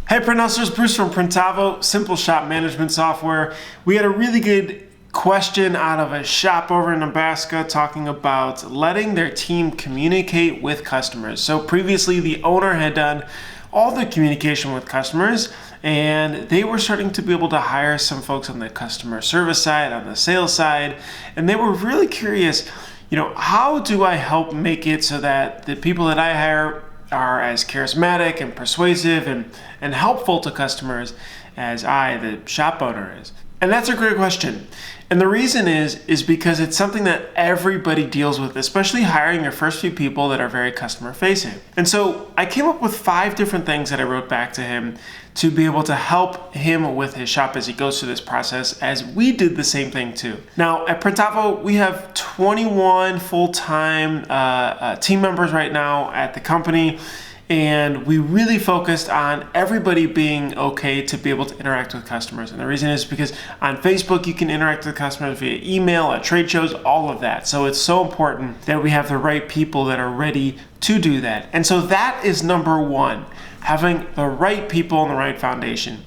Hey Print Hustlers, Bruce from Printavo, simple shop management software. We had a really good question out of a shop over in Nebraska talking about letting their team communicate with customers. So previously the owner had done all the communication with customers and they were starting to be able to hire some folks on the customer service side, on the sales side, and they were really curious, how do I help make it so that the people that I hire are as charismatic and persuasive and helpful to customers as I, the shop owner, is? And that's a great question. And the reason is because it's something that everybody deals with, especially hiring your first few people that are very customer facing. And so I came up with 5 different things that I wrote back to him to be able to help him with his shop as he goes through this process, as we did the same thing too. Now at Printavo, we have 21 full-time team members right now at the company. And we really focused on everybody being okay to be able to interact with customers. And the reason is because on Facebook, you can interact with customers via email, at trade shows, all of that. So it's so important that we have the right people that are ready to do that. And so that is number 1, having the right people and the right foundation.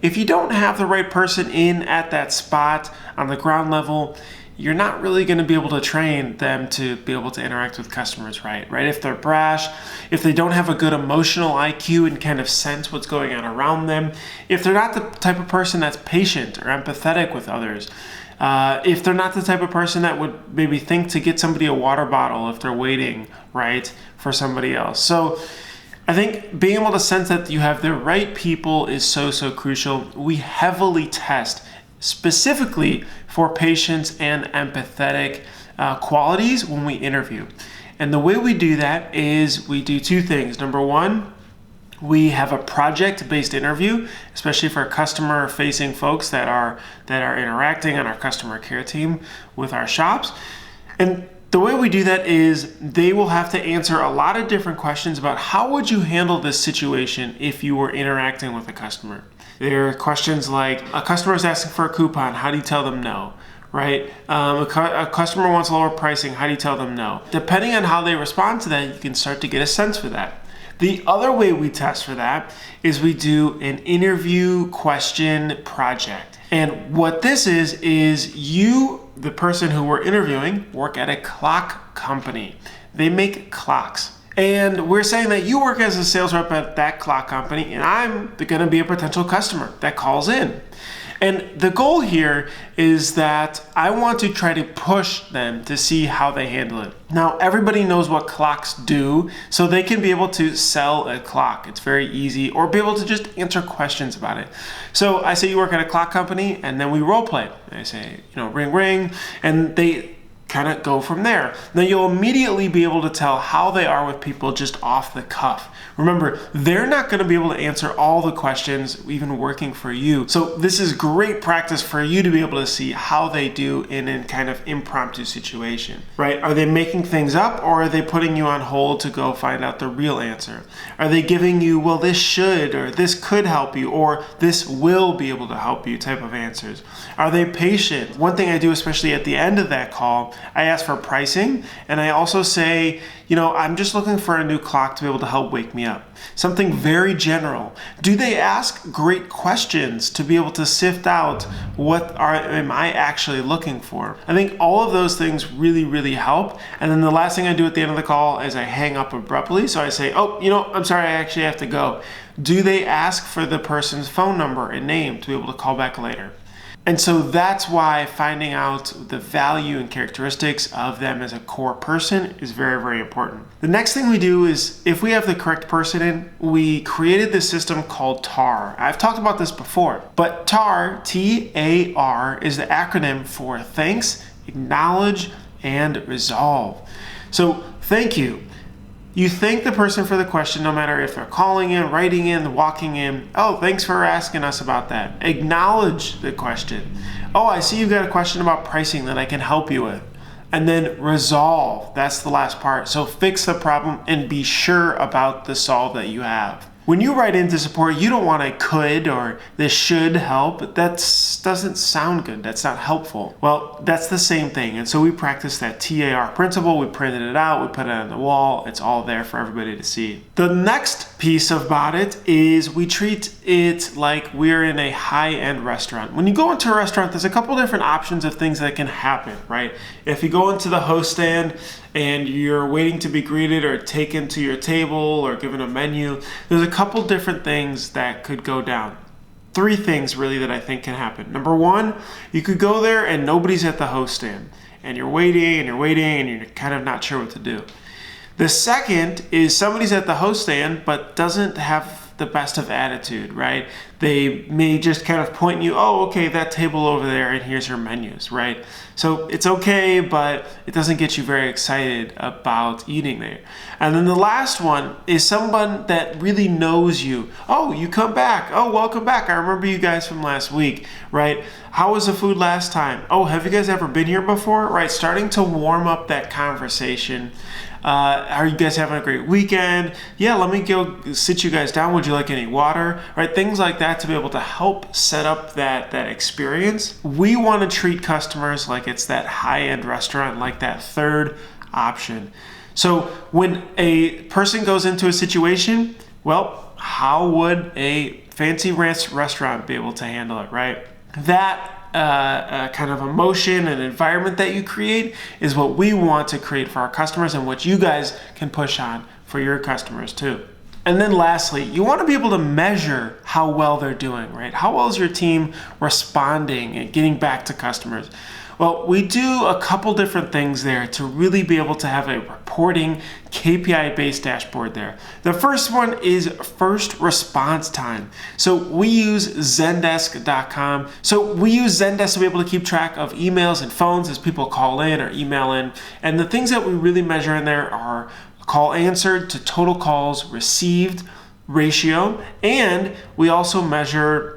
If you don't have the right person in at that spot on the ground level, you're not really going to be able to train them to be able to interact with customers right? If they're brash, if they don't have a good emotional IQ and kind of sense what's going on around them, if they're not the type of person that's patient or empathetic with others, if they're not the type of person that would maybe think to get somebody a water bottle if they're waiting, for somebody else. So I think being able to sense that you have the right people is so crucial. We heavily test specifically for patience and empathetic qualities when we interview. And the way we do that is we do 2 things. Number 1, we have a project-based interview, especially for customer-facing folks that are interacting on our customer care team with our shops. And the way we do that is they will have to answer a lot of different questions about how would you handle this situation if you were interacting with a customer. There are questions like, a customer is asking for a coupon, how do you tell them no? A customer wants lower pricing, how do you tell them no? Depending on how they respond to that, you can start to get a sense for that. The other way we test for that is we do an interview question project. And what this is you, the person who we're interviewing, work at a clock company. They make clocks. And we're saying that you work as a sales rep at that clock company, and I'm going to be a potential customer that calls in. And the goal here is that I want to try to push them to see how they handle it. Now, everybody knows what clocks do, so they can be able to sell a clock. It's very easy, or be able to just answer questions about it. So I say you work at a clock company, and then we role play. I say, ring, ring, and they kind of go from there. Now you'll immediately be able to tell how they are with people just off the cuff. Remember, they're not going to be able to answer all the questions even working for you. So this is great practice for you to be able to see how they do in a kind of impromptu situation, Are they making things up, or are they putting you on hold to go find out the real answer? Are they giving you, well, this should, or this could help you, or this will be able to help you type of answers? Are they patient? One thing I do, especially at the end of that call, I ask for pricing, and I also say, I'm just looking for a new clock to be able to help wake me up. Something very general. Do they ask great questions to be able to sift out am I actually looking for? I think all of those things really help. And then the last thing I do at the end of the call is I hang up abruptly. So I say, I'm sorry, I actually have to go. Do they ask for the person's phone number and name to be able to call back later? And so that's why finding out the value and characteristics of them as a core person is very important. The next thing we do is, if we have the correct person in, we created this system called TAR. I've talked about this before, but TAR, T-A-R, is the acronym for thanks, acknowledge, and resolve. So thank you. You thank the person for the question, no matter if they're calling in, writing in, walking in. Oh, thanks for asking us about that. Acknowledge the question. Oh, I see you've got a question about pricing that I can help you with. And then resolve. That's the last part. So fix the problem and be sure about the solve that you have. When you write into support, you don't want a could or this should help. That doesn't sound good. That's not helpful. Well, that's the same thing. And so we practice that TAR principle. We printed it out. We put it on the wall. It's all there for everybody to see. The next piece about it is we treat it like we're in a high-end restaurant. When you go into a restaurant, there's a couple different options of things that can happen, right? If you go into the host stand and you're waiting to be greeted or taken to your table or given a menu, there's a couple different things that could go down. 3 things really that I think can happen. Number 1, you could go there and nobody's at the host stand and you're waiting and you're kind of not sure what to do. The second is somebody's at the host stand but doesn't have the best of attitude, right? They may just kind of point you, oh, okay, that table over there, and here's your menus, right? So it's okay, but it doesn't get you very excited about eating there. And then the last one is someone that really knows you. Oh, you come back. Oh, welcome back. I remember you guys from last week, right? How was the food last time? Oh, have you guys ever been here before? Right, starting to warm up that conversation. Are you guys having a great weekend? Yeah, let me go sit you guys down. Would you like any water? Right, things like that to be able to help set up that experience. We want to treat customers like it's that high-end restaurant, like that third option. So when a person goes into a situation, well, how would a fancy restaurant be able to handle it, right? That kind of emotion and environment that you create is what we want to create for our customers and what you guys can push on for your customers too. And then lastly, you want to be able to measure how well they're doing, right? How well is your team responding and getting back to customers? Well, we do a couple different things there to really be able to have a reporting KPI-based dashboard there. The first one is first response time. So we use Zendesk.com. So we use Zendesk to be able to keep track of emails and phones as people call in or email in. And the things that we really measure in there are call answered to total calls received ratio. And we also measure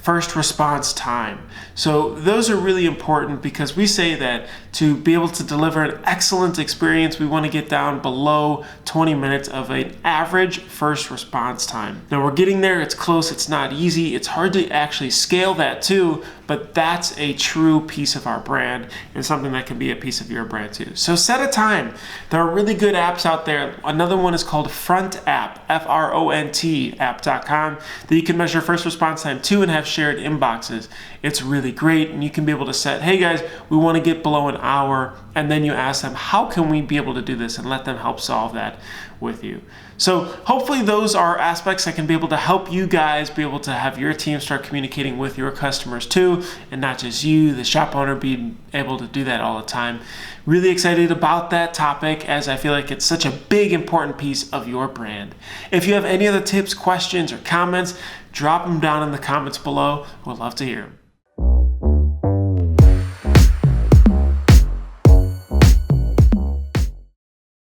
first response time. So those are really important because we say that to be able to deliver an excellent experience, we want to get down below 20 minutes of an average first response time. Now we're getting there, it's close, it's not easy, it's hard to actually scale that too, but that's a true piece of our brand and something that can be a piece of your brand too. So set a time. There are really good apps out there. Another one is called Front App, F-R-O-N-T app.com, that you can measure first response time too and have shared inboxes. It's really great, and you can be able to set, hey guys, we want to get below an hour, and then you ask them, how can we be able to do this, and let them help solve that with you. So hopefully those are aspects that can be able to help you guys be able to have your team start communicating with your customers too, and not just you, the shop owner, being able to do that all the time. Really excited about that topic, as I feel like it's such a big, important piece of your brand. If you have any other tips, questions, or comments, drop them down in the comments below. We'd love to hear them.